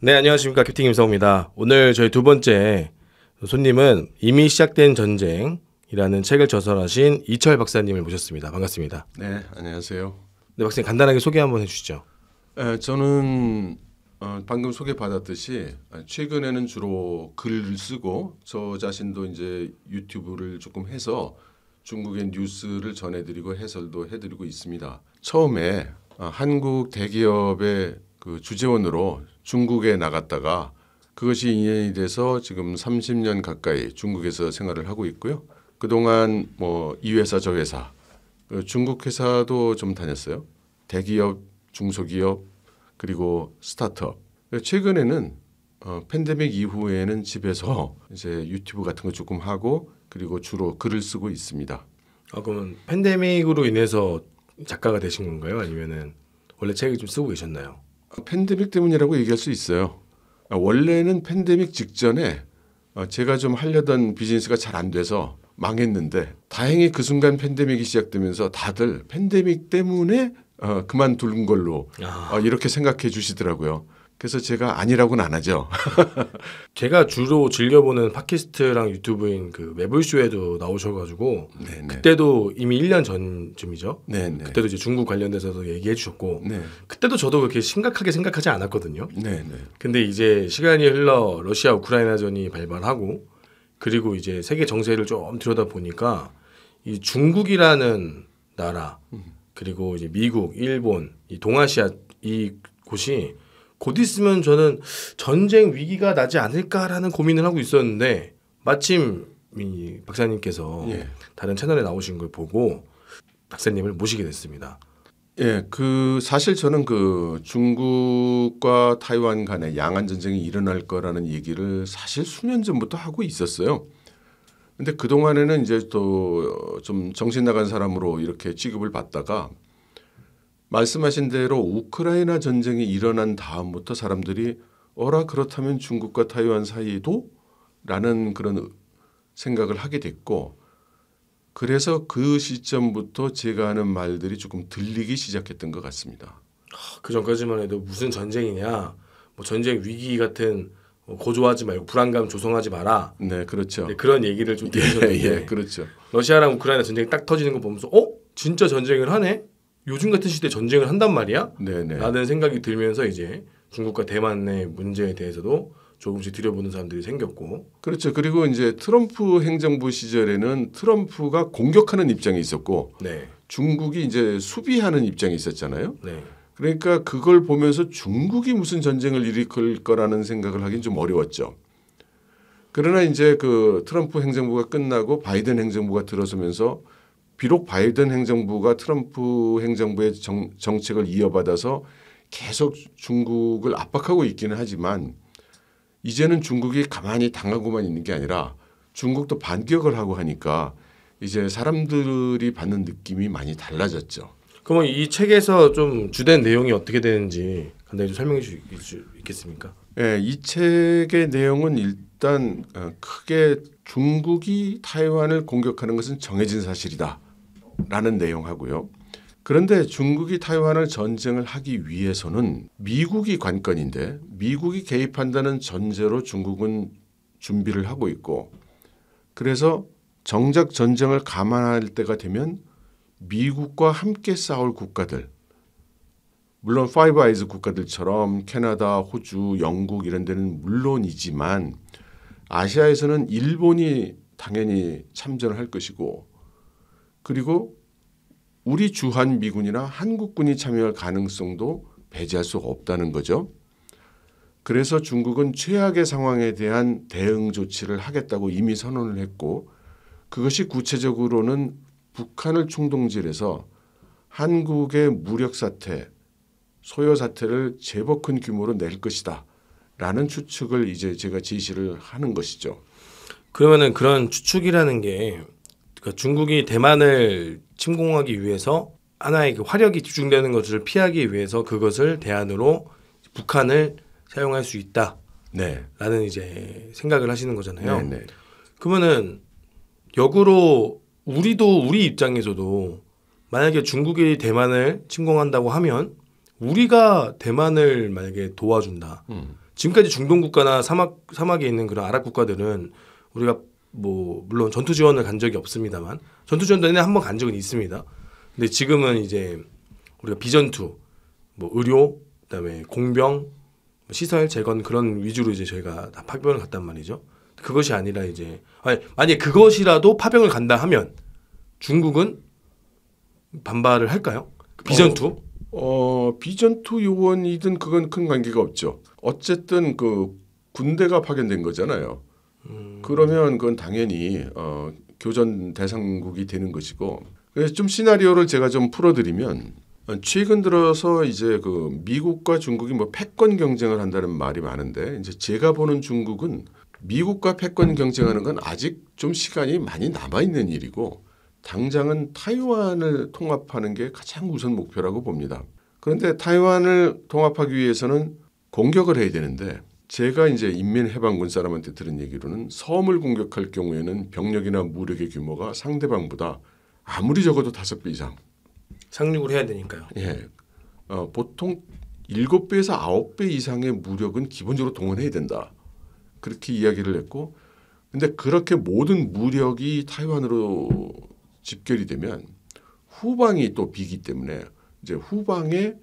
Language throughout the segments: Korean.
네, 안녕하십니까. 캡틴 김성우입니다. 오늘 저희 두 번째 손님은 이미 시작된 전쟁이라는 책을 저설하신 이철 박사님을 모셨습니다. 반갑습니다. 네, 안녕하세요. 네, 박사님 간단하게 소개 한번 해주시죠. 저는 방금 소개받았듯이 최근에는 주로 글을 쓰고 저 자신도 이제 유튜브를 조금 해서 중국의 뉴스를 전해드리고 해설도 해드리고 있습니다. 처음에 한국 대기업의 그 주재원으로 중국에 나갔다가 그것이 인연이 돼서 지금 30년 가까이 중국에서 생활을 하고 있고요. 그동안 뭐 이 회사 저 회사 중국 회사도 좀 다녔어요. 대기업, 중소기업 그리고 스타트업. 최근에는 팬데믹 이후에는 집에서 이제 유튜브 같은 거 조금 하고 그리고 주로 글을 쓰고 있습니다. 그러면 팬데믹으로 인해서 작가가 되신 건가요? 아니면은 원래 책을 좀 쓰고 계셨나요? 팬데믹 때문이라고 얘기할 수 있어요. 원래는 팬데믹 직전에 제가 좀 하려던 비즈니스가 잘 안 돼서 망했는데 다행히 그 순간 팬데믹이 시작되면서 다들 팬데믹 때문에 그만둔 걸로 이렇게 생각해 주시더라고요. 그래서 제가 아니라고는 안 하죠. 제가 주로 즐겨보는 팟캐스트랑 유튜브인 그 매불쇼에도 나오셔가지고 네네. 그때도 이미 1년 전쯤이죠. 네네. 그때도 이제 중국 관련돼서도 얘기해 주셨고 네. 그때도 저도 그렇게 심각하게 생각하지 않았거든요. 네네. 근데 이제 시간이 흘러 러시아 우크라이나전이 발발하고 그리고 이제 세계 정세를 좀 들여다보니까 이 중국이라는 나라 그리고 이제 미국, 일본, 이 동아시아 이 곳이 곧 있으면 저는 전쟁 위기가 나지 않을까라는 고민을 하고 있었는데 마침 이 박사님께서 다른 채널에 나오신 걸 보고 박사님을 모시게 됐습니다. 예, 그 사실 저는 그 중국과 타이완 간에 양안 전쟁이 일어날 거라는 얘기를 사실 수년 전부터 하고 있었어요. 근데 그 동안에는 이제 또 좀 정신 나간 사람으로 이렇게 취급을 받다가 말씀하신 대로 우크라이나 전쟁이 일어난 다음부터 사람들이 그렇다면 중국과 타이완 사이도? 라는 그런 생각을 하게 됐고 그래서 그 시점부터 제가 하는 말들이 조금 들리기 시작했던 것 같습니다. 그 전까지만 해도 무슨 전쟁이냐 뭐 전쟁 위기 같은 고조하지 말고 불안감 조성하지 마라. 네, 그렇죠. 네, 그런 얘기를 좀 들으셨는데 그렇죠. 러시아랑 우크라이나 전쟁이 딱 터지는 거 보면서 진짜 전쟁을 하네? 요즘 같은 시대에 전쟁을 한단 말이야? 네네. 라는 생각이 들면서 이제 중국과 대만의 문제에 대해서도 조금씩 들여보는 사람들이 생겼고 그렇죠. 그리고 이제 트럼프 행정부 시절에는 트럼프가 공격하는 입장이 있었고 네. 중국이 이제 수비하는 입장이 있었잖아요. 네. 그러니까 그걸 보면서 중국이 무슨 전쟁을 일으킬 거라는 생각을 하긴 좀 어려웠죠. 그러나 이제 그 트럼프 행정부가 끝나고 바이든 행정부가 들어서면서 비록 바이든 행정부가 트럼프 행정부의 정책을 이어받아서 계속 중국을 압박하고 있기는 하지만 이제는 중국이 가만히 당하고만 있는 게 아니라 중국도 반격을 하고 하니까 이제 사람들이 받는 느낌이 많이 달라졌죠. 그러면 이 책에서 좀 주된 내용이 어떻게 되는지 간단히 좀 설명해 주실 수 있겠습니까? 네, 이 책의 내용은 일단 크게 중국이 타이완을 공격하는 것은 정해진 사실이다 라는 내용하고요. 그런데 중국이 타이완을 전쟁을 하기 위해서는 미국이 관건인데 미국이 개입한다는 전제로 중국은 준비를 하고 있고 그래서 정작 전쟁을 감안할 때가 되면 미국과 함께 싸울 국가들 물론 파이브 아이즈 국가들처럼 캐나다, 호주, 영국 이런 데는 물론이지만 아시아에서는 일본이 당연히 참전을 할 것이고 그리고 우리 주한미군이나 한국군이 참여할 가능성도 배제할 수 없다는 거죠. 그래서 중국은 최악의 상황에 대한 대응 조치를 하겠다고 이미 선언을 했고 그것이 구체적으로는 북한을 총동질해서 한국의 무력 사태, 소요 사태를 제법 큰 규모로 낼 것이다 라는 추측을 이제 제가 제시를 하는 것이죠. 그러면은 그런 추측이라는 게 그러니까 중국이 대만을 침공하기 위해서 하나의 그 화력이 집중되는 것을 피하기 위해서 그것을 대안으로 북한을 사용할 수 있다라는 네. 이제 생각을 하시는 거잖아요. 네, 네. 그러면은 역으로 우리도 우리 입장에서도 만약에 중국이 대만을 침공한다고 하면 우리가 대만을 만약에 도와준다. 지금까지 중동 국가나 사막에 있는 그런 아랍 국가들은 우리가 뭐 물론 전투 지원을 간 적이 없습니다만 전투 지원도 한번 간 적은 있습니다. 근데 지금은 이제 우리가 비전투, 뭐 의료, 그다음에 공병, 시설, 재건 그런 위주로 이제 저희가 다 파병을 갔단 말이죠. 그것이 아니라 이제 만약에 그것이라도 파병을 간다 하면 중국은 반발을 할까요? 비전투? 비전투 요원이든 그건 큰 관계가 없죠. 어쨌든 그 군대가 파견된 거잖아요. 그러면 그건 당연히 교전 대상국이 되는 것이고. 그래서 좀 시나리오를 제가 좀 풀어드리면 최근 들어서 이제 그 미국과 중국이 뭐 패권 경쟁을 한다는 말이 많은데 이제 제가 보는 중국은 미국과 패권 경쟁하는 건 아직 좀 시간이 많이 남아 있는 일이고 당장은 타이완을 통합하는 게 가장 우선 목표라고 봅니다. 그런데 타이완을 통합하기 위해서는 공격을 해야 되는데 제가 이제 인민해방군 사람한테 들은 얘기로는 섬을 공격할 경우에는 병력이나 무력의 규모가 상대방보다 아무리 적어도 5배 이상 상륙을 해야 되니까요. 예, 보통 7배에서 9배 이상의 무력은 기본적으로 동원해야 된다. 그렇게 이야기를 했고, 근데 그렇게 모든 무력이 타이완으로 집결이 되면 후방이 또 비기 때문에 이제 후방에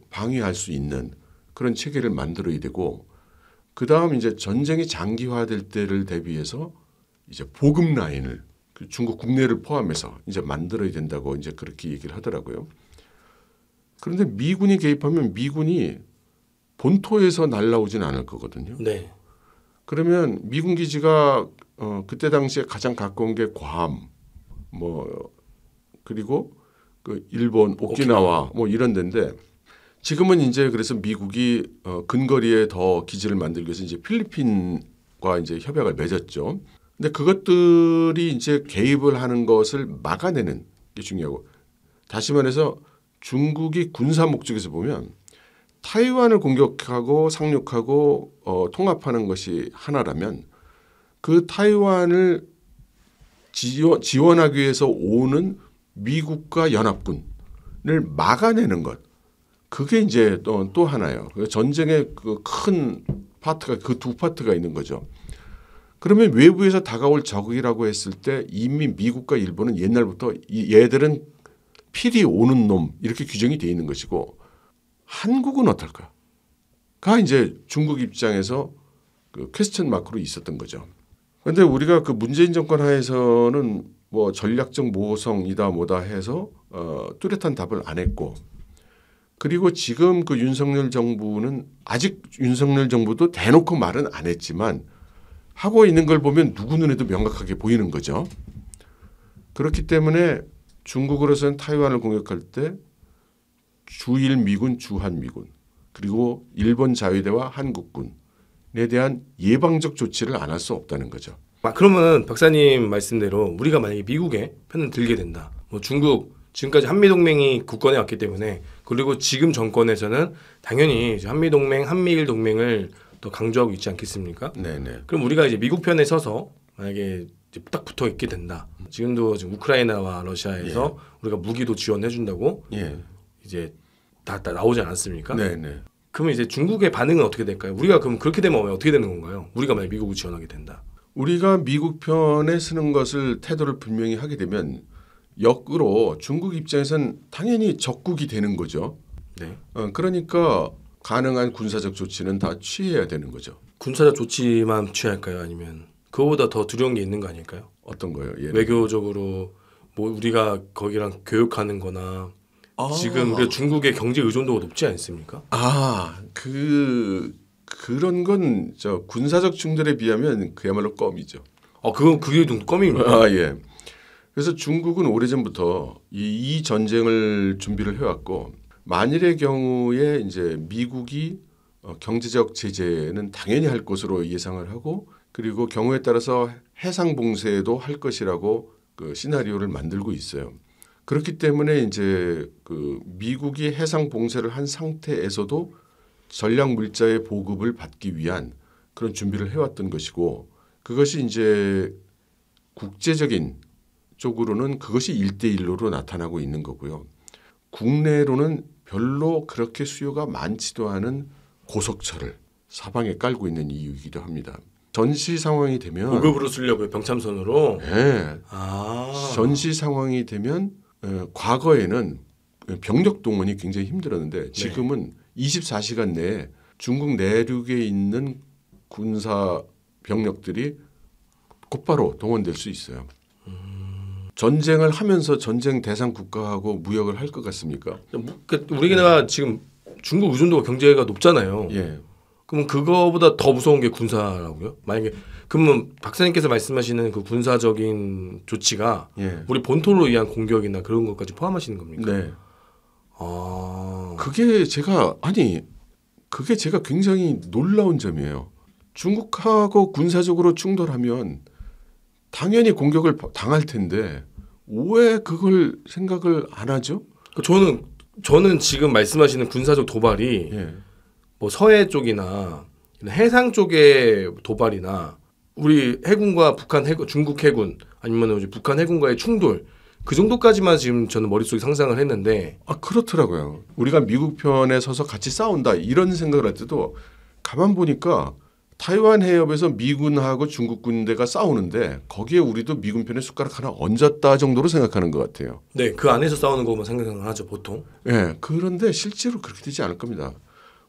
방위할 수 있는 그런 체계를 만들어야 되고, 그 다음 이제 전쟁이 장기화될 때를 대비해서 이제 보급 라인을 중국 국내를 포함해서 이제 만들어야 된다고 이제 그렇게 얘기를 하더라고요. 그런데 미군이 개입하면 미군이 본토에서 날라오진 않을 거거든요. 네. 그러면 미군 기지가 그때 당시에 가장 가까운 게 괌, 뭐 그리고 그 일본 오키나와 뭐 이런 데인데 지금은 이제 그래서 미국이 근거리에 더 기지를 만들기 위해서 이제 필리핀과 이제 협약을 맺었죠. 근데 그것들이 이제 개입을 하는 것을 막아내는 게 중요하고 다시 말해서 중국이 군사 목적에서 보면 타이완을 공격하고 상륙하고 통합하는 것이 하나라면 그 타이완을 지원하기 위해서 오는 미국과 연합군을 막아내는 것 그게 이제 또 하나예요. 전쟁의 그 큰 파트가 그 두 파트가 있는 거죠. 그러면 외부에서 다가올 적이라고 했을 때 이미 미국과 일본은 옛날부터 얘들은 필히 오는 놈 이렇게 규정이 돼 있는 것이고 한국은 어떨까?가 이제 중국 입장에서 그 퀘스천 마크로 있었던 거죠. 그런데 우리가 그 문재인 정권 하에서는 뭐 전략적 모성이다 뭐다 해서 뚜렷한 답을 안 했고 그리고 지금 그 윤석열 정부는 아직 윤석열 정부도 대놓고 말은 안 했지만 하고 있는 걸 보면 누구 눈에도 명확하게 보이는 거죠. 그렇기 때문에 중국으로서는 타이완을 공격할 때 주일 미군, 주한 미군 그리고 일본 자위대와 한국군에 대한 예방적 조치를 안 할 수 없다는 거죠. 그러면 박사님 말씀대로 우리가 만약에 미국의 편을 들게 된다. 뭐 중국 지금까지 한미동맹이 굳건해 왔기 때문에 그리고 지금 정권에서는 당연히 한미동맹, 한미일 동맹을 더 강조하고 있지 않겠습니까? 네네. 그럼 우리가 이제 미국 편에 서서 만약에 이제 딱 붙어 있게 된다. 지금도 지금 우크라이나와 러시아에서 우리가 무기도 지원해 준다고 이제 다 나오지 않았습니까? 네네. 그러면 이제 중국의 반응은 어떻게 될까요? 우리가 그럼 그렇게 되면 어떻게 되는 건가요? 우리가 만약 미국을 지원하게 된다. 우리가 미국 편에 서는 것을 태도를 분명히 하게 되면 역으로 중국 입장에서는 당연히 적국이 되는 거죠. 네. 그러니까 가능한 군사적 조치는 다 취해야 되는 거죠. 군사적 조치만 취할까요? 아니면 그거보다 더 두려운 게 있는 거 아닐까요? 어떤 거요? 외교적으로 뭐 우리가 거기랑 교역하는 거나 지금 우리가 중국의 경제 의존도가 높지 않습니까? 그런 건 저 군사적 충돌에 비하면 그야말로 껌이죠. 그게 좀 껌입니다. 예. 그래서 중국은 오래전부터 이 전쟁을 준비를 해왔고 만일의 경우에 이제 미국이 경제적 제재는 당연히 할 것으로 예상을 하고 그리고 경우에 따라서 해상 봉쇄도 할 것이라고 그 시나리오를 만들고 있어요. 그렇기 때문에 이제 그 미국이 해상 봉쇄를 한 상태에서도 전략 물자의 보급을 받기 위한 그런 준비를 해왔던 것이고 그것이 이제 국제적인 쪽으로는 그것이 1대1로 나타나고 있는 거고요. 국내로는 별로 그렇게 수요가 많지도 않은 고속철을 사방에 깔고 있는 이유이기도 합니다. 전시 상황이 되면 고급으로 쓰려고요. 병참선으로. 네. 전시 상황이 되면 과거에는 병력 동원이 굉장히 힘들었는데 지금은 24시간 내에 중국 내륙에 있는 군사 병력들이 곧바로 동원될 수 있어요. 전쟁을 하면서 전쟁 대상 국가하고 무역을 할 것 같습니까? 우리나라 지금 중국 의존도가 경제가 높잖아요. 예. 그럼 그거보다 더 무서운 게 군사라고요? 만약에 그러면 박사님께서 말씀하시는 그 군사적인 조치가 우리 본토로 의한 공격이나 그런 것까지 포함하시는 겁니까? 네. 그게 제가 굉장히 놀라운 점이에요. 중국하고 군사적으로 충돌하면 당연히 공격을 당할 텐데 왜 그걸 생각을 안 하죠? 저는 지금 말씀하시는 군사적 도발이 뭐 서해 쪽이나 해상 쪽의 도발이나 우리 해군과 중국 해군 아니면 이제 북한 해군과의 충돌 그 정도까지만 지금 저는 머릿속에 상상을 했는데 그렇더라고요. 우리가 미국 편에 서서 같이 싸운다 이런 생각을 할 때도 가만 보니까 타이완 해협에서 미군하고 중국 군대가 싸우는데 거기에 우리도 미군 편에 숟가락 하나 얹었다 정도로 생각하는 것 같아요. 네, 그 안에서 싸우는 것만 생각을 하죠 보통. 네, 그런데 실제로 그렇게 되지 않을 겁니다.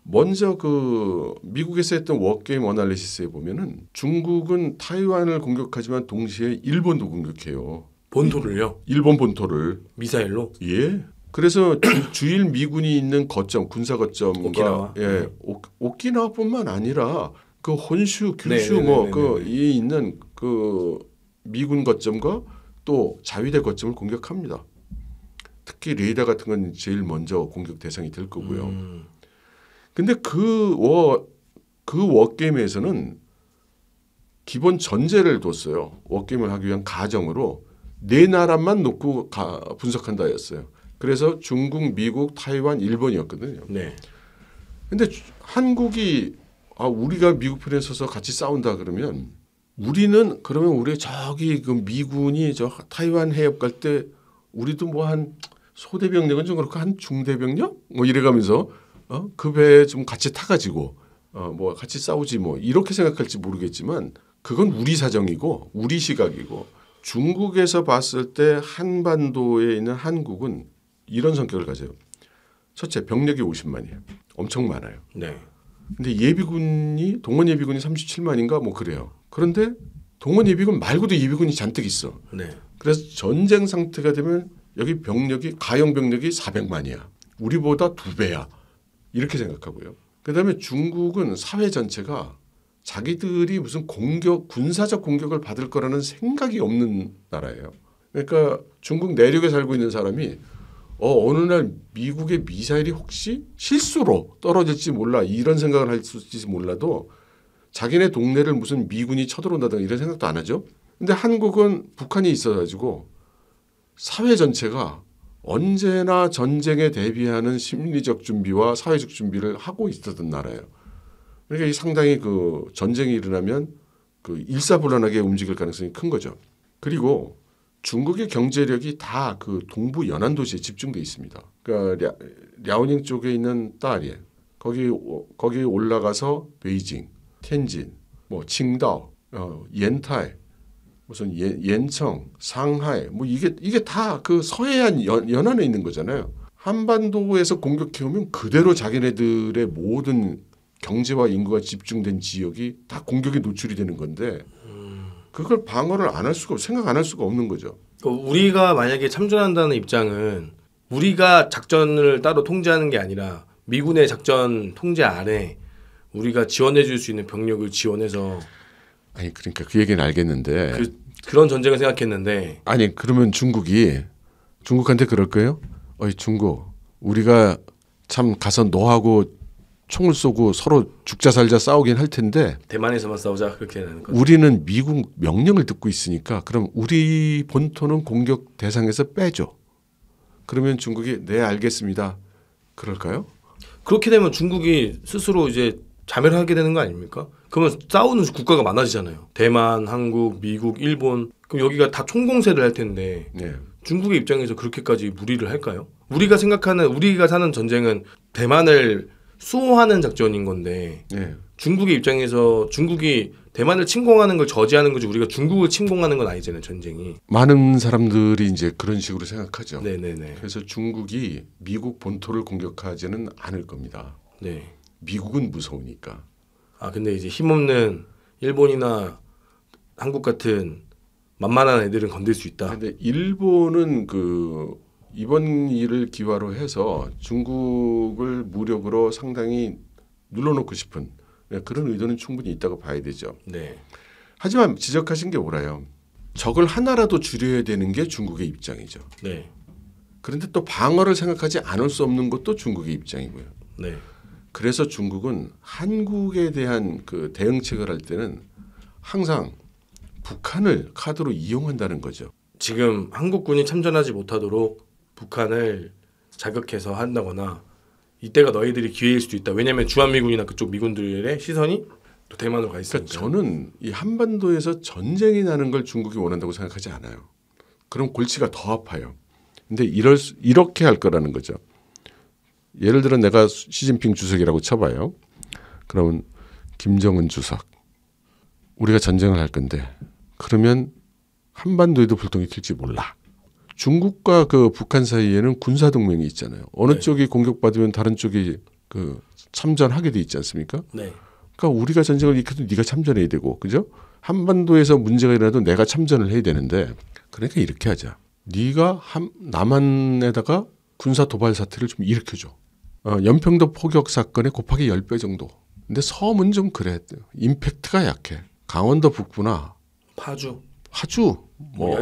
먼저 그 미국에서 했던 워게임 어널리시스에 보면은 중국은 타이완을 공격하지만 동시에 일본도 공격해요. 본토를요? 일본 본토를 미사일로? 예. 그래서 주일 미군이 있는 거점 군사 거점과 오키나와. 오키나와뿐만 아니라 그 혼슈, 규슈 이 있는 그 미군 거점과 또 자위대 거점을 공격합니다. 특히 레이더 같은 건 제일 먼저 공격 대상이 될 거고요. 근데 그 워게임에서는 기본 전제를 뒀어요. 워게임을 하기 위한 가정으로 네 나라만 놓고 분석한다였어요. 그래서 중국, 미국, 타이완, 일본이었거든요. 네. 근데 한국이 우리가 미국 편에 서서 같이 싸운다 그러면 우리는 그러면 우리 저기 그 미군이 저 타이완 해협 갈 때 우리도 뭐 한 소대병력은 좀 그렇고 한 중대병력 뭐 이래가면서 그 배에 좀 같이 타가지고 뭐 같이 싸우지 뭐 이렇게 생각할지 모르겠지만 그건 우리 사정이고 우리 시각이고 중국에서 봤을 때 한반도에 있는 한국은 이런 성격을 가져요. 첫째 병력이 50만이에요. 엄청 많아요. 네. 근데 동원 예비군이 37만인가 뭐 그래요. 그런데 동원 예비군 말고도 예비군이 잔뜩 있어. 네. 그래서 전쟁 상태가 되면 여기 가용 병력이 400만이야. 우리보다 2배야. 이렇게 생각하고요. 그다음에 중국은 사회 전체가 자기들이 무슨 군사적 공격을 받을 거라는 생각이 없는 나라예요. 그러니까 중국 내륙에 살고 있는 사람이 어느 날 미국의 미사일이 혹시 실수로 떨어질지 몰라 이런 생각을 할지 몰라도 자기네 동네를 무슨 미군이 쳐들어온다든가 이런 생각도 안 하죠. 근데 한국은 북한이 있어가지고 사회 전체가 언제나 전쟁에 대비하는 심리적 준비와 사회적 준비를 하고 있었던 나라예요. 그러니까 상당히 그 전쟁이 일어나면 그 일사불란하게 움직일 가능성이 큰 거죠. 그리고 중국의 경제력이 다 그 동부 연안 도시에 집중돼 있습니다. 그러니까 랴오닝 쪽에 있는 따리에 거기 올라가서 베이징, 텐진, 뭐 칭다오, 옌타이, 무슨 옌청, 상하이 뭐 이게 다 그 서해안 연안에 있는 거잖아요. 한반도에서 공격해 오면 그대로 자기네들의 모든 경제와 인구가 집중된 지역이 다 공격에 노출이 되는 건데 그걸 방어를 생각 안 할 수가 없는 거죠. 우리가 만약에 참전한다는 입장은 우리가 작전을 따로 통제하는 게 아니라 미군의 작전 통제 아래 우리가 지원해 줄 수 있는 병력을 지원해서 그러니까 그 얘기는 알겠는데 그런 전쟁을 생각했는데 그러면 중국한테 그럴 거예요? 중국 우리가 참 가서 너하고 총을 쏘고 서로 죽자 살자 싸우긴 할 텐데 대만에서만 싸우자 그렇게 하는 거죠. 우리는 미국 명령을 듣고 있으니까 그럼 우리 본토는 공격 대상에서 빼줘. 그러면 중국이 네 알겠습니다. 그럴까요? 그렇게 되면 중국이 스스로 이제 자멸을 하게 되는 거 아닙니까? 그러면 싸우는 국가가 많아지잖아요. 대만, 한국, 미국, 일본. 그럼 여기가 다 총공세를 할 텐데 중국의 입장에서 그렇게까지 무리를 할까요? 우리가 사는 전쟁은 대만을 수호하는 작전인 건데 중국의 입장에서 중국이 대만을 침공하는 걸 저지하는 거지 우리가 중국을 침공하는 건 아니잖아요. 전쟁이. 많은 사람들이 이제 그런 식으로 생각하죠. 네네네. 그래서 중국이 미국 본토를 공격하지는 않을 겁니다. 네. 미국은 무서우니까. 아 근데 이제 힘없는 일본이나 한국 같은 만만한 애들은 건들 수 있다. 근데 일본은 그 이번 일을 기화로 해서 중국을 무력으로 상당히 눌러놓고 싶은 그런 의도는 충분히 있다고 봐야 되죠. 네. 하지만 지적하신 게 옳아요. 적을 하나라도 줄여야 되는 게 중국의 입장이죠. 네. 그런데 또 방어를 생각하지 않을 수 없는 것도 중국의 입장이고요. 네. 그래서 중국은 한국에 대한 그 대응책을 할 때는 항상 북한을 카드로 이용한다는 거죠. 지금 한국군이 참전하지 못하도록 북한을 자극해서 한다거나 이때가 너희들이 기회일 수도 있다. 왜냐하면 주한미군이나 그쪽 미군들의 시선이 또 대만으로 가 있으니까. 그러니까 저는 이 한반도에서 전쟁이 나는 걸 중국이 원한다고 생각하지 않아요. 그럼 골치가 더 아파요. 근데 이렇게 할 거라는 거죠. 예를 들어 내가 시진핑 주석이라고 쳐봐요. 그러면 김정은 주석 우리가 전쟁을 할 건데 그러면 한반도에도 불똥이 튈지 몰라. 중국과 그 북한 사이에는 군사 동맹이 있잖아요. 어느 네. 쪽이 공격받으면 다른 쪽이 그 참전하게 돼 있지 않습니까? 네. 그러니까 우리가 전쟁을 일으켜도 네가 참전해야 되고, 그죠? 한반도에서 문제가 일어나도 내가 참전을 해야 되는데, 그러니까 이렇게 하자. 네가 남한에다가 군사 도발 사태를 좀 일으켜줘. 연평도 포격 사건의 곱하기 10배 정도. 근데 섬은 좀 그래. 임팩트가 약해. 강원도 북부나 파주, 뭐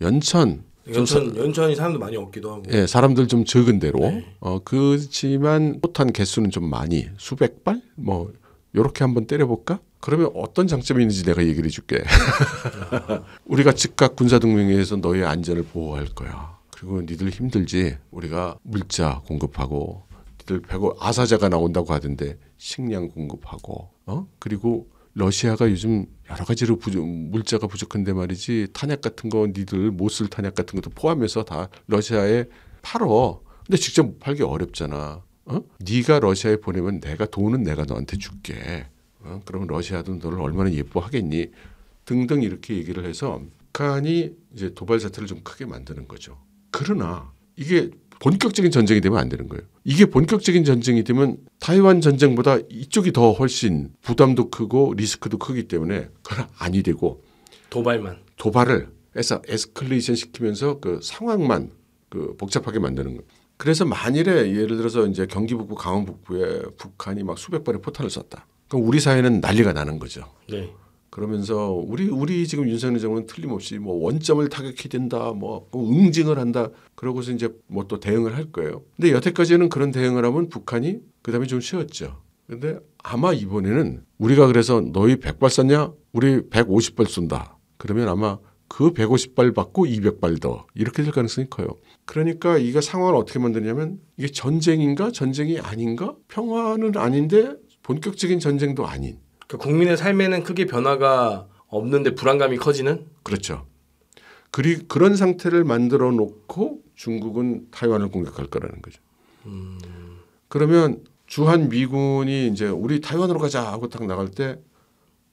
연천이 연천 사람도 많이 없기도 하고. 예, 사람들 좀 적은 대로. 네. 그렇지만 포탄 개수는 좀 많이 수백 발 뭐 요렇게 한번 때려볼까? 그러면 어떤 장점이 있는지 내가 얘기를 해줄게. 우리가 즉각 군사동맹회에서 너의 안전을 보호할 거야. 그리고 니들 힘들지? 우리가 물자 공급하고 니들 배고 아사자가 나온다고 하던데 식량 공급하고 그리고 러시아가 요즘 여러 가지로 물자가 부족한데 말이지 탄약 같은 거 니들 못 쓸 탄약 같은 것도 포함해서 다 러시아에 팔어. 근데 직접 팔기 어렵잖아. 네가 러시아에 보내면 돈은 내가 너한테 줄게. 그러면 러시아도 너를 얼마나 예뻐하겠니? 등등 이렇게 얘기를 해서 북한이 이제 도발 사태를 좀 크게 만드는 거죠. 그러나 이게 본격적인 전쟁이 되면 안 되는 거예요. 이게 본격적인 전쟁이 되면 타이완 전쟁보다 이쪽이 더 훨씬 부담도 크고 리스크도 크기 때문에 그건 아니 되고 도발을 해서 에스컬레이션 시키면서 그 상황만 그 복잡하게 만드는 거예요. 그래서 만일에 예를 들어서 이제 경기 북부 강원 북부에 북한이 막 수백 발의 포탄을 쐈다. 그럼 우리 사회는 난리가 나는 거죠. 네. 그러면서 우리 지금 윤석열 정부는 틀림없이 뭐 원점을 타격해야 된다, 뭐 응징을 한다. 그러고서 이제 뭐 또 대응을 할 거예요. 근데 여태까지는 그런 대응을 하면 북한이 그다음에 좀 쉬었죠. 근데 아마 이번에는 우리가 그래서 너희 100발 쐈냐? 우리 150발 쏜다. 그러면 아마 그 150발 받고 200발 더 이렇게 될 가능성이 커요. 그러니까 이거 상황을 어떻게 만드냐면 이게 전쟁인가 전쟁이 아닌가? 평화는 아닌데 본격적인 전쟁도 아닌. 그러니까 국민의 삶에는 크게 변화가 없는데 불안감이 커지는? 그렇죠. 그런 상태를 만들어 놓고 중국은 타이완을 공격할 거라는 거죠. 그러면 주한 미군이 이제 우리 타이완으로 가자 하고 딱 나갈 때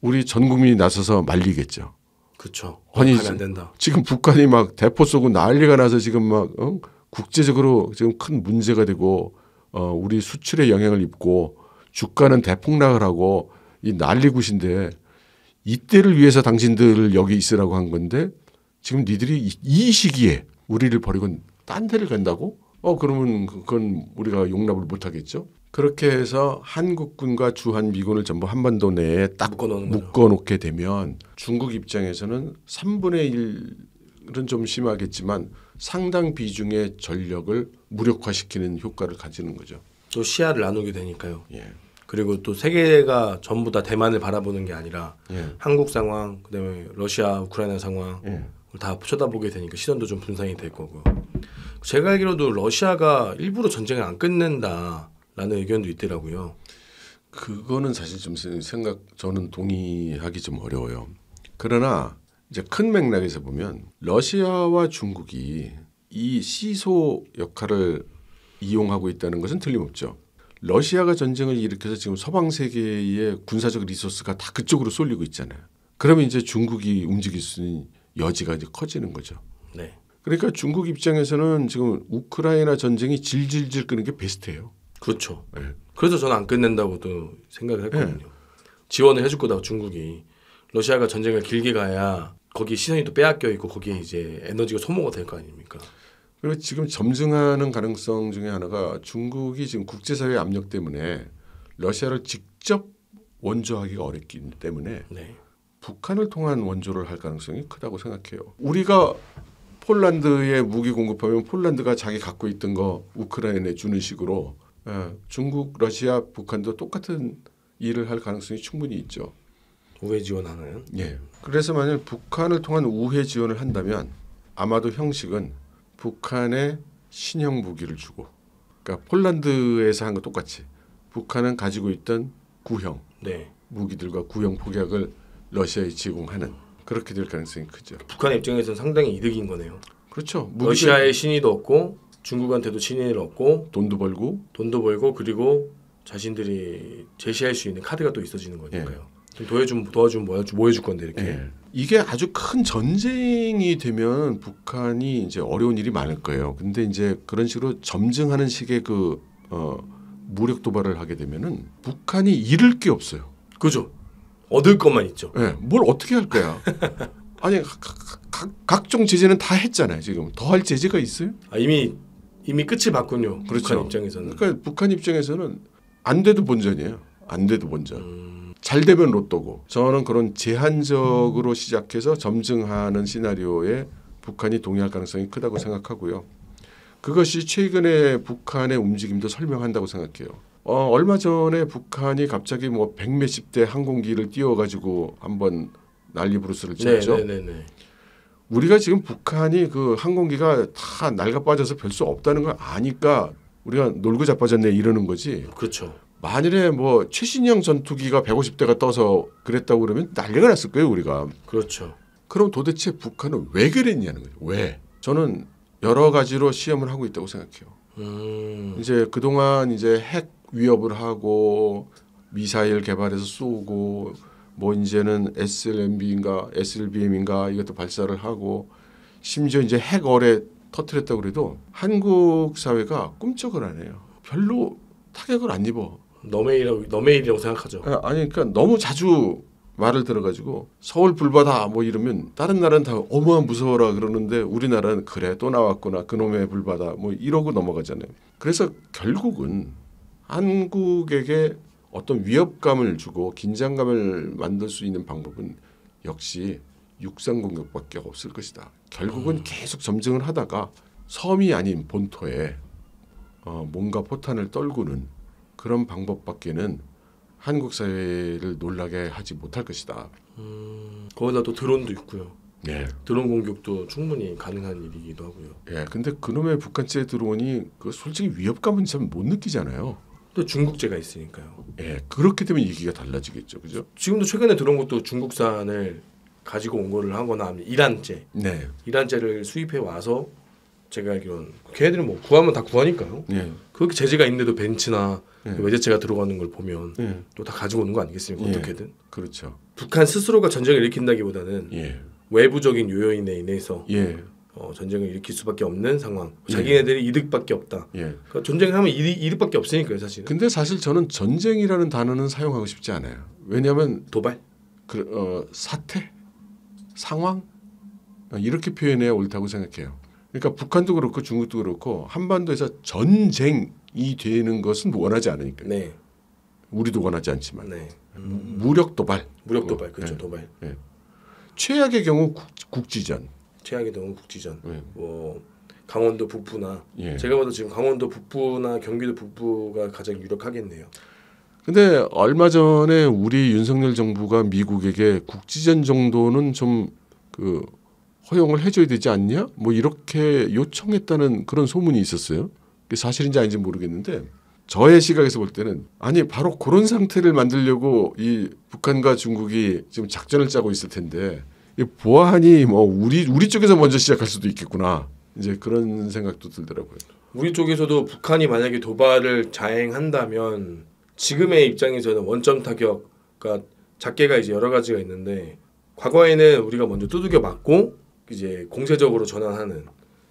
우리 전 국민이 나서서 말리겠죠. 그렇죠. 아니 안 된다. 지금 북한이 막 대포 쏘고 난리가 나서 지금 막 국제적으로 지금 큰 문제가 되고 우리 수출에 영향을 입고 주가는 대폭락을 하고 이 난리굿인데 이때를 위해서 당신들을 여기 있으라고 한 건데 지금 니들이 이 시기에 우리를 버리고 딴 데를 간다고? 그러면 그건 우리가 용납을 못 하겠죠. 그렇게 해서 한국군과 주한미군을 전부 한반도 내에 딱 묶어놓게 되면 중국 입장에서는 3분의 1은 좀 심하겠지만 상당 비중의 전력을 무력화시키는 효과를 가지는 거죠. 또 시야를 나누게 되니까요. 예. 그리고 또 세계가 전부 다 대만을 바라보는 게 아니라 한국 상황, 그다음에 러시아, 우크라이나 상황 다 쳐다보게 되니까 시선도 좀 분산이 될 거고요. 제가 알기로도 러시아가 일부러 전쟁을 안 끝낸다라는 의견도 있더라고요. 그거는 사실 좀 저는 동의하기 좀 어려워요. 그러나 이제 큰 맥락에서 보면 러시아와 중국이 이 시소 역할을 이용하고 있다는 것은 틀림없죠. 러시아가 전쟁을 일으켜서 지금 서방 세계의 군사적 리소스가 다 그쪽으로 쏠리고 있잖아요. 그러면 이제 중국이 움직일 수 있는 여지가 이제 커지는 거죠. 네. 그러니까 중국 입장에서는 지금 우크라이나 전쟁이 질질질 끄는 게 베스트예요. 그렇죠. 네. 그래서 저는 안 끝낸다고도 생각을 했거든요. 네. 지원을 해줄 거다고 중국이. 러시아가 전쟁을 길게 가야 거기 시선이 또 빼앗겨 있고 거기에 이제 에너지가 소모가 될 거 아닙니까? 그리고 지금 점증하는 가능성 중에 하나가 중국이 지금 국제사회 압력 때문에 러시아를 직접 원조하기가 어렵기 때문에 네. 북한을 통한 원조를 할 가능성이 크다고 생각해요. 우리가 폴란드에 무기 공급하면 폴란드가 자기 갖고 있던 거 우크라이나에 주는 식으로 중국, 러시아, 북한도 똑같은 일을 할 가능성이 충분히 있죠. 우회 지원하나요? 예. 그래서 만약 북한을 통한 우회 지원을 한다면 아마도 형식은 북한에 신형 무기를 주고, 그러니까 폴란드에서 한 거 똑같이 북한은 가지고 있던 구형 네. 무기들과 구형 폭약을 러시아에 제공하는 그렇게 될 가능성이 크죠. 북한 입장에서는 상당히 이득인 거네요. 그렇죠. 러시아의 신의도 얻고 중국한테도 신의를 얻고 돈도 벌고 그리고 자신들이 제시할 수 있는 카드가 또 있어지는 거니까요. 좀 도와주면 뭐 해줄 건데 이렇게. 예. 이게 아주 큰 전쟁이 되면 북한이 이제 어려운 일이 많을 거예요. 근데 이제 그런 식으로 점증하는 식의 무력 도발을 하게 되면은 북한이 잃을 게 없어요. 그죠. 얻을 것만 있죠. 예. 뭘 어떻게 할 거야? 아니 각종 제재는 다 했잖아요. 지금 더 할 제재가 있어요? 이미 끝을 봤군요. 그렇죠. 북한 입장에서는. 그러니까 북한 입장에서는 안 돼도 본전이에요. 안 돼도 본전. 잘 되면 로또고. 저는 그런 제한적으로 시작해서 점증하는 시나리오에 북한이 동의할 가능성이 크다고 생각하고요. 그것이 최근에 북한의 움직임도 설명한다고 생각해요. 얼마 전에 북한이 갑자기 뭐 100몇십 대 항공기를 띄워가지고 한번 난리부르스를 쳤죠. 네네네. 우리가 지금 북한이 그 항공기가 다 낡아빠져서 별 수 없다는 걸 아니까 우리가 놀고 자빠졌네 이러는 거지. 그렇죠. 만일에 뭐 최신형 전투기가 150대가 떠서 그랬다고 그러면 난리가 났을 거예요, 우리가. 그렇죠. 그럼 도대체 북한은 왜 그랬냐는 거예요. 왜? 저는 여러 가지로 시험을 하고 있다고 생각해요. 이제 그동안 이제 핵 위협을 하고 미사일 개발해서 쏘고 뭐 이제는 SLBM인가 이것도 발사를 하고 심지어 이제 핵어뢰 터뜨렸다고 그래도 한국 사회가 꿈쩍을 안 해요. 별로 타격을 안 입어. 너메일이라고 생각하죠. 아니 그러니까 너무 자주 말을 들어가지고 서울 불바다 뭐 이러면 다른 나라는 다 어마어마 무서워라 그러는데 우리나라는 그래 또 나왔구나 그놈의 불바다 뭐 이러고 넘어가잖아요. 그래서 결국은 한국에게 어떤 위협감을 주고 긴장감을 만들 수 있는 방법은 역시 육상 공격밖에 없을 것이다. 결국은 계속 점증을 하다가 섬이 아닌 본토에 뭔가 포탄을 떨구는 그런 방법밖에는 한국 사회를 놀라게 하지 못할 것이다. 거기다 또 드론도 있고요. 예. 드론 공격도 충분히 가능한 일이기도 하고요. 예. 근데 그놈의 북한제 드론이 솔직히 위협감은 참 못 느끼잖아요. 또 중국제가 있으니까요. 예. 그렇게 되면 얘기가 달라지겠죠, 그죠? 지금도 최근에 들어온 것도 중국산을 가지고 온 거를 하거나 이란제. 네. 이란제를 수입해 와서 제가 알기로는 걔네들은 뭐 구하면 다 구하니까요. 예. 그렇게 제재가 있는데도 벤츠나 예. 외제차가 들어가는 걸 보면 예. 또 다 가지고 오는 거 아니겠습니까? 예. 어떻게든. 그렇죠. 북한 스스로가 전쟁을 일으킨다기보다는 예. 외부적인 요인에 인해서 예. 전쟁을 일으킬 수밖에 없는 상황. 자기네들이 이득밖에 없다. 예. 그러니까 전쟁을 하면 이득밖에 없으니까요, 사실은. 근데 사실 저는 전쟁이라는 단어는 사용하고 싶지 않아요. 왜냐하면 도발? 사태, 상황 이렇게 표현해야 옳다고 생각해요. 그러니까 북한도 그렇고 중국도 그렇고 한반도에서 전쟁이 되는 것은 원하지 않으니까요. 네. 우리도 원하지 않지만. 네. 무력 도발. 그렇죠. 도발. 예. 최악의 경우 국지전. 최악의 경우 국지전. 예. 뭐 강원도 북부나 예. 제가 봐도 지금 강원도 북부나 경기도 북부가 가장 유력하겠네요. 근데 얼마 전에 우리 윤석열 정부가 미국에게 국지전 정도는 좀 허용을 해줘야 되지 않냐? 뭐 이렇게 요청했다는 그런 소문이 있었어요. 그게 사실인지 아닌지 모르겠는데 저의 시각에서 볼 때는 아니 바로 그런 상태를 만들려고 이 북한과 중국이 지금 작전을 짜고 있을 텐데 보아하니 뭐 우리 쪽에서 먼저 시작할 수도 있겠구나. 이제 그런 생각도 들더라고요. 우리 쪽에서도 북한이 만약에 도발을 자행한다면 지금의 입장에서는 원점 타격, 그러니까 작계가 이제 여러 가지가 있는데 과거에는 우리가 먼저 두들겨 맞고 이제 공세적으로 전환하는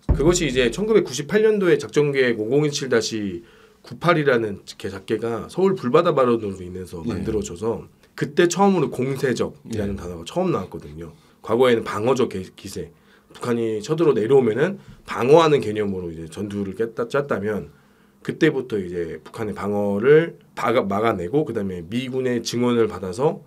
그것이 이제 1998년도에 작전계획 5017-98이라는 작계가 서울 불바다 발언으로 인해서 만들어져서 그때 처음으로 공세적이라는 단어가 처음 나왔거든요. 과거에는 방어적 기세. 북한이 쳐들어 내려오면은 방어하는 개념으로 이제 전투를 짰다면 그때부터 이제 북한의 방어를 막아내고 그다음에 미군의 증원을 받아서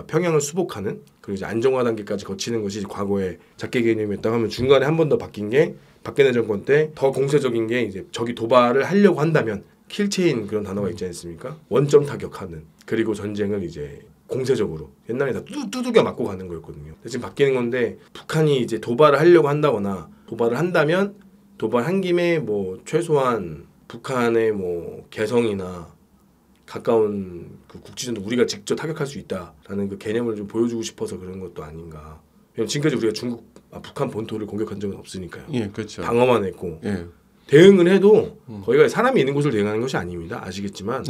평양을 수복하는 그리고 이제 안정화 단계까지 거치는 것이 과거의 작계 개념이었다고 하면 중간에 한 번 더 바뀐 게 박근혜 정권 때 더 공세적인 게 이제 적이 도발을 하려고 한다면 킬체인 그런 단어가 있지 않습니까? 원점 타격하는 그리고 전쟁을 이제 공세적으로 옛날에 다 두들겨 맞고 가는 거였거든요. 지금 바뀌는 건데 북한이 이제 도발을 하려고 한다거나 도발을 한다면 도발한 김에 뭐 최소한 북한의 뭐 개성이나 가까운 그 국지전도 우리가 직접 타격할 수 있다라는 그 개념을 좀 보여주고 싶어서 그런 것도 아닌가. 왜냐면 지금까지 우리가 북한 본토를 공격한 적은 없으니까요. 예, 그렇죠. 방어만 했고 대응을 해도 거기가 사람이 있는 곳을 대응하는 것이 아닙니다. 아시겠지만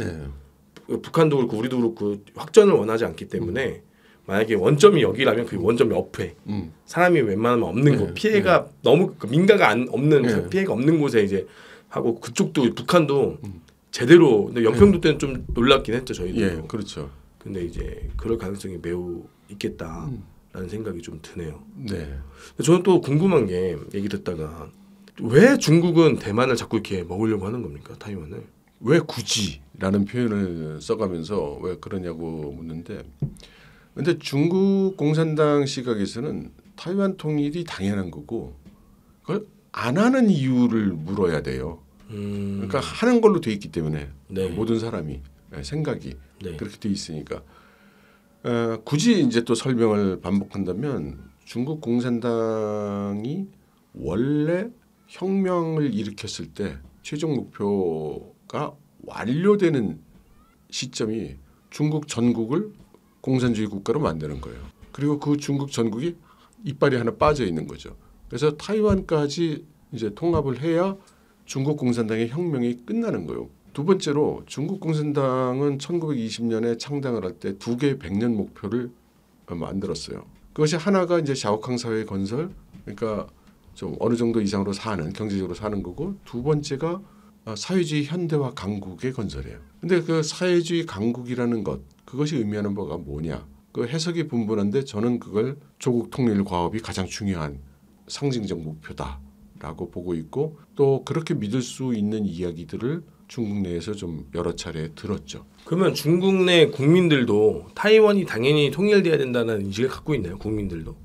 북한도 그렇고 우리도 그렇고 확전을 원하지 않기 때문에 만약에 원점이 여기라면 그 원점 옆에 사람이 웬만하면 없는 곳 피해가 너무 민가가 없는 피해가 없는 곳에 이제 하고 그쪽도 북한도 제대로 근데 연평도 때는 좀 놀랍긴 했죠 저희도. 예, 그렇죠. 근데 이제 그럴 가능성이 매우 있겠다라는 생각이 좀 드네요. 네. 저는 또 궁금한 게 얘기 듣다가 왜 중국은 대만을 자꾸 이렇게 먹으려고 하는 겁니까? 타이완을? 왜 굳이라는 표현을 써가면서 왜 그러냐고 묻는데, 근데 중국 공산당 시각에서는 타이완 통일이 당연한 거고 그걸 안 하는 이유를 물어야 돼요. 그러니까 하는 걸로 돼 있기 때문에 모든 사람이 생각이 그렇게 돼 있으니까 굳이 이제 또 설명을 반복한다면 중국 공산당이 원래 혁명을 일으켰을 때 최종 목표가 완료되는 시점이 중국 전국을 공산주의 국가로 만드는 거예요. 그리고 그 중국 전국이 이빨이 하나 빠져 있는 거죠. 그래서 타이완까지 이제 통합을 해야 중국 공산당의 혁명이 끝나는 거예요. 두 번째로 중국 공산당은 1920년에 창당을 할 때 두 개의 100년 목표를 만들었어요. 그것이 하나가 이제 샤오캉 사회 건설, 그러니까 좀 어느 정도 이상으로 사는 경제적으로 사는 거고 두 번째가 사회주의 현대화 강국의 건설이에요. 근데 그 사회주의 강국이라는 것 그것이 의미하는 바가 뭐냐? 그 해석이 분분한데 저는 그걸 조국 통일 과업이 가장 중요한 상징적 목표다라고 보고 있고 또 그렇게 믿을 수 있는 이야기들을 중국 내에서 좀 여러 차례 들었죠. 그러면 중국 내 국민들도 타이완이 당연히 통일돼야 된다는 인식을 갖고 있나요? 국민들도?